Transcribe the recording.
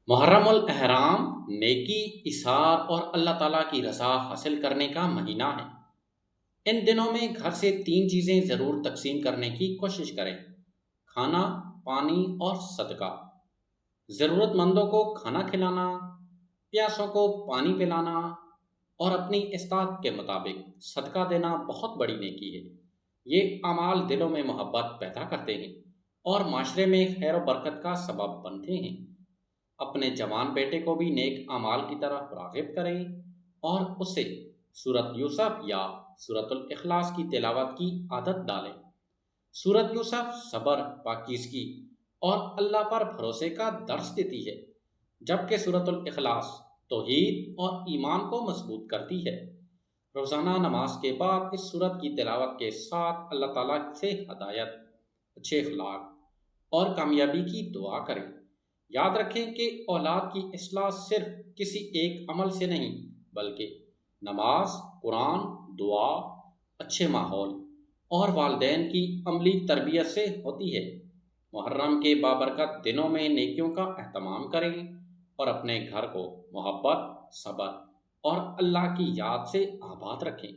محرم الاحرام نیکی، اثار اور اللہ تعالیٰ کی رضا حاصل کرنے کا مہینہ ہے۔ ان دنوں میں گھر سے 3 چیزیں ضرور تقسیم کرنے کی کوشش کریں: کھانا، پانی اور صدقہ۔ ضرورت مندوں کو کھانا کھلانا، پیاسوں کو پانی پلانا اور اپنی استطاعت کے مطابق صدقہ دینا بہت بڑی نیکی ہے۔ یہ اعمال دلوں میں محبت پیدا کرتے ہیں اور معاشرے میں خیر و برکت کا سبب بنتے ہیں۔ اپنے جوان بیٹے کو بھی نیک اعمال کی طرف راغب کریں اور اسے سورۃ یوسف یا سورۃ الاخلاص کی تلاوت کی عادت ڈالیں۔ سورۃ یوسف صبر، پاکیزگی اور اللہ پر بھروسے کا درس دیتی ہے، جبکہ سورۃ الاخلاص توحید اور ایمان کو مضبوط کرتی ہے۔ روزانہ نماز کے بعد اس سورت کی تلاوت کے ساتھ اللہ تعالیٰ سے ہدایت، اچھے اخلاق اور کامیابی کی دعا کریں۔ یاد رکھیں کہ اولاد کی اصلاح صرف کسی ایک عمل سے نہیں، بلکہ نماز، قرآن، دعا، اچھے ماحول اور والدین کی عملی تربیت سے ہوتی ہے۔ محرم کے بابرکت دنوں میں نیکیوں کا اہتمام کریں اور اپنے گھر کو محبت، صبر اور اللہ کی یاد سے آباد رکھیں۔